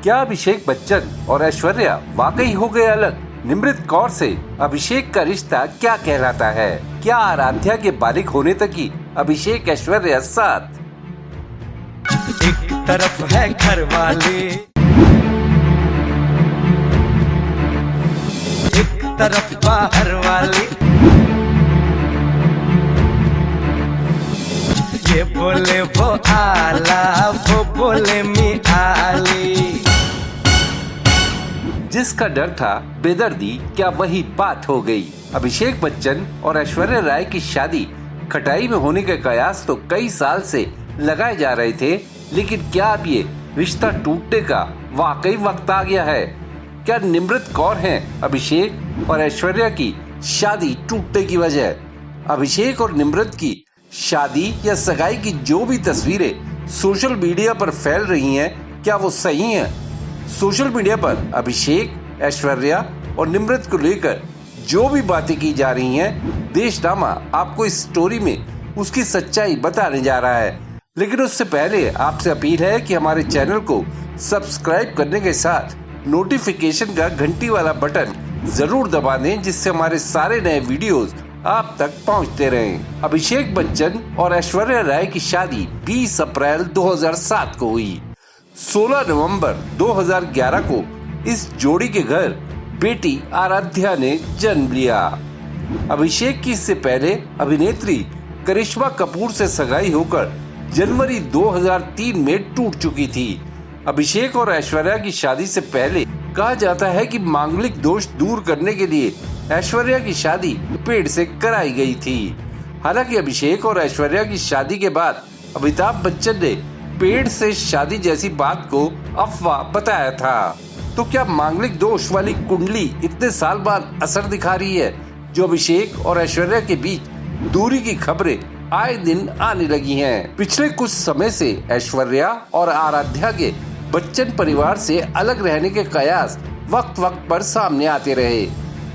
क्या अभिषेक बच्चन और ऐश्वर्या वाकई हो गए अलग? निमृत कौर से अभिषेक का रिश्ता क्या कहलाता है? क्या आराध्या के बालिग होने तक ही अभिषेक ऐश्वर्या साथ? एक तरफ है घर वाले, एक तरफ बाहर वाले, ये बोले वो आला, वो बोले मी आली। जिसका डर था बेदर्दी, क्या वही बात हो गई? अभिषेक बच्चन और ऐश्वर्या राय की शादी खटाई में होने के कयास तो कई साल से लगाए जा रहे थे, लेकिन क्या अब ये रिश्ता टूटने का वाकई वक्त आ गया है? क्या निमृत कौर हैं अभिषेक और ऐश्वर्या की शादी टूटने की वजह? अभिषेक और निमृत की शादी या सगाई की जो भी तस्वीरें सोशल मीडिया पर फैल रही हैं, क्या वो सही हैं? सोशल मीडिया पर अभिषेक, ऐश्वर्या और निमृत को लेकर जो भी बातें की जा रही हैं, देशनामा आपको इस स्टोरी में उसकी सच्चाई बताने जा रहा है। लेकिन उससे पहले आपसे अपील है कि हमारे चैनल को सब्सक्राइब करने के साथ नोटिफिकेशन का घंटी वाला बटन जरूर दबा दें, जिससे हमारे सारे नए वीडियोस आप तक पहुंचते रहें। अभिषेक बच्चन और ऐश्वर्या राय की शादी 20 अप्रैल 2007 को हुई। 16 नवंबर 2011 को इस जोड़ी के घर बेटी आराध्या ने जन्म लिया। अभिषेक की इससे पहले अभिनेत्री करिश्मा कपूर से सगाई होकर जनवरी 2003 में टूट चुकी थी। अभिषेक और ऐश्वर्या की शादी से पहले कहा जाता है कि मांगलिक दोष दूर करने के लिए ऐश्वर्या की शादी पेड़ से कराई गई थी। हालांकि अभिषेक और ऐश्वर्या की शादी के बाद अमिताभ बच्चन ने पेड़ से शादी जैसी बात को अफवाह बताया था। तो क्या मांगलिक दोष वाली कुंडली इतने साल बाद असर दिखा रही है? जो अभिषेक और ऐश्वर्या के बीच दूरी की खबरें आए दिन आने लगी हैं। पिछले कुछ समय से ऐश्वर्या और आराध्या के बच्चन परिवार से अलग रहने के कयास वक्त वक्त पर सामने आते रहे।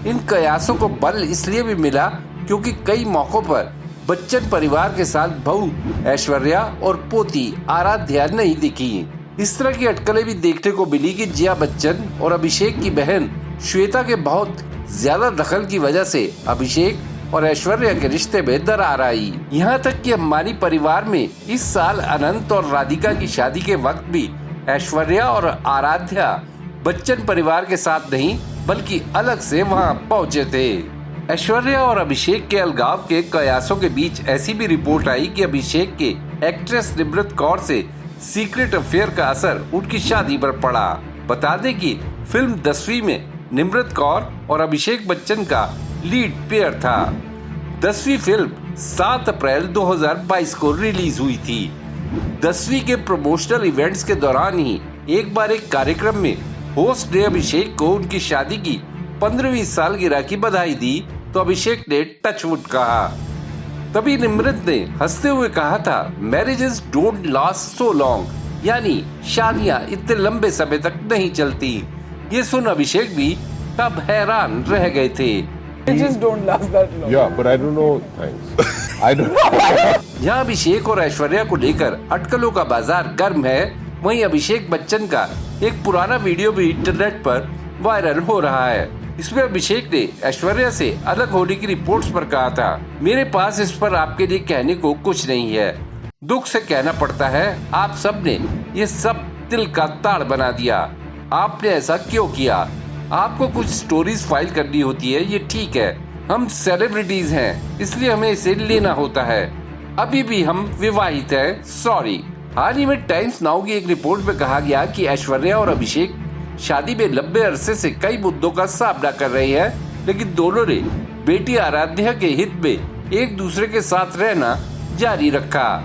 इन कयासों को बल इसलिए भी मिला क्योंकि कई मौकों पर बच्चन परिवार के साथ बहू ऐश्वर्या और पोती आराध्या नहीं दिखी। इस तरह की अटकलें भी देखने को मिली कि जया बच्चन और अभिषेक की बहन श्वेता के बहुत ज्यादा दखल की वजह से अभिषेक और ऐश्वर्या के रिश्ते में दरार आई। यहाँ तक कि अंबानी परिवार में इस साल अनंत और राधिका की शादी के वक्त भी ऐश्वर्या और आराध्या बच्चन परिवार के साथ नहीं बल्कि अलग से वहाँ पहुँचे थे। ऐश्वर्या और अभिषेक के अलगाव के कयासों के बीच ऐसी भी रिपोर्ट आई कि अभिषेक के एक्ट्रेस निमृत कौर से सीक्रेट अफेयर का असर उनकी शादी पर पड़ा। बता दें कि फिल्म 10वीं में निमृत कौर और अभिषेक बच्चन का लीड पेयर था। 10वीं फिल्म 7 अप्रैल 2022 को रिलीज हुई थी। 10वीं के प्रमोशनल इवेंट्स के दौरान ही एक बार एक कार्यक्रम में होस्ट ने अभिषेक को उनकी शादी की 15वीं सालगिरह की बधाई दी, तो अभिषेक ने टचवुड कहा। तभी निमृत ने हंसते हुए कहा था, marriages don't last so long, यानी शादियां इतने लंबे समय तक नहीं चलती। ये सुन अभिषेक भी तब हैरान रह गए थे। यहाँ अभिषेक और ऐश्वर्या को लेकर अटकलों का बाजार गर्म है। वहीं अभिषेक बच्चन का एक पुराना वीडियो भी इंटरनेट पर वायरल हो रहा है। इसमें अभिषेक ने ऐश्वर्या से अलग होने की रिपोर्ट्स पर कहा था, मेरे पास इस पर आपके लिए कहने को कुछ नहीं है। दुख से कहना पड़ता है, आप सब ने ये सब दिल का ताड़ बना दिया। आपने ऐसा क्यों किया? आपको कुछ स्टोरीज फाइल करनी होती है, ये ठीक है। हम सेलिब्रिटीज हैं, इसलिए हमें इसे लेना होता है। अभी भी हम विवाहित हैं, सॉरी। हाल ही में टाइम्स नाउ की एक रिपोर्ट में कहा गया कि ऐश्वर्या और अभिषेक शादी में लंबे अरसे से कई मुद्दों का सामना कर रहे हैं, लेकिन दोनों ने बेटी आराध्या के हित में एक दूसरे के साथ रहना जारी रखा।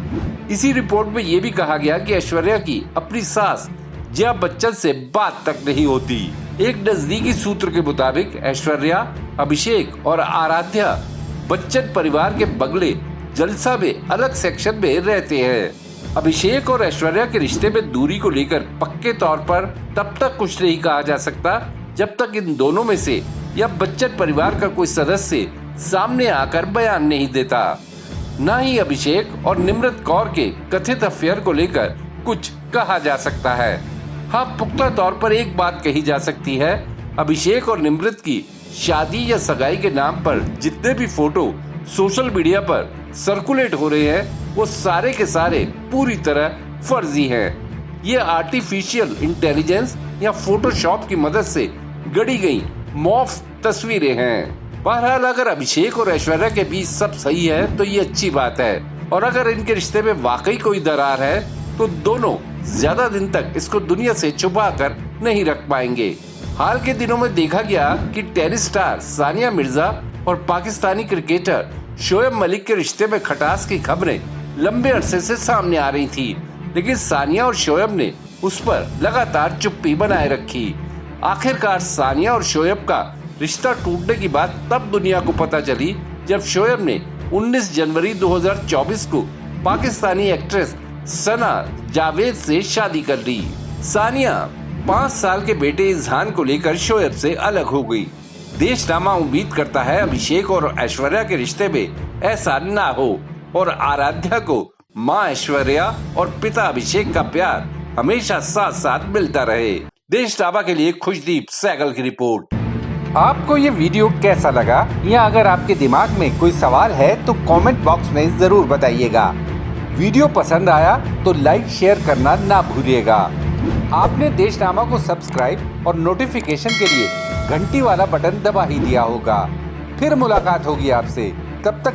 इसी रिपोर्ट में ये भी कहा गया कि ऐश्वर्या की अपनी सास जया बच्चन से बात तक नहीं होती। एक नजदीकी सूत्र के मुताबिक ऐश्वर्या, अभिषेक और आराध्या बच्चन परिवार के बंगले जलसा में अलग सेक्शन में रहते हैं। अभिषेक और ऐश्वर्या के रिश्ते में दूरी को लेकर पक्के तौर पर तब तक कुछ नहीं कहा जा सकता जब तक इन दोनों में से या बच्चन परिवार का कोई सदस्य सामने आकर बयान नहीं देता। न ही अभिषेक और निमृत कौर के कथित अफेयर को लेकर कुछ कहा जा सकता है। हाँ, पुख्ता तौर पर एक बात कही जा सकती है, अभिषेक और निमृत की शादी या सगाई के नाम पर जितने भी फोटो सोशल मीडिया पर सर्कुलेट हो रहे हैं वो सारे के सारे पूरी तरह फर्जी हैं। ये आर्टिफिशियल इंटेलिजेंस या फोटोशॉप की मदद से गढ़ी गई मॉफ तस्वीरें हैं। बहरहाल अगर अभिषेक और ऐश्वर्या के बीच सब सही है तो ये अच्छी बात है, और अगर इनके रिश्ते में वाकई कोई दरार है तो दोनों ज्यादा दिन तक इसको दुनिया से छुपा कर नहीं रख पाएंगे। हाल के दिनों में देखा गया कि टेनिस स्टार सानिया मिर्जा और पाकिस्तानी क्रिकेटर शोएब मलिक के रिश्ते में खटास की खबरें लंबे अरसे से सामने आ रही थी, लेकिन सानिया और शोएब ने उस पर लगातार चुप्पी बनाए रखी। आखिरकार सानिया और शोएब का रिश्ता टूटने की बात तब दुनिया को पता चली जब शोएब ने 19 जनवरी 2024 को पाकिस्तानी एक्ट्रेस सना जावेद से शादी कर ली। सानिया 5 साल के बेटे इजहान को लेकर शोएब से अलग हो गई। देशनामा उम्मीद करता है अभिषेक और ऐश्वर्या के रिश्ते में ऐसा ना हो और आराध्या को मां ऐश्वर्या और पिता अभिषेक का प्यार हमेशा साथ साथ मिलता रहे। देशनामा के लिए खुशदीप सहगल की रिपोर्ट। आपको ये वीडियो कैसा लगा, या अगर आपके दिमाग में कोई सवाल है तो कमेंट बॉक्स में जरूर बताइएगा। वीडियो पसंद आया तो लाइक शेयर करना ना भूलिएगा। आपने देशनामा को सब्सक्राइब और नोटिफिकेशन के लिए घंटी वाला बटन दबा ही दिया होगा। फिर मुलाकात होगी आपसे, तब तक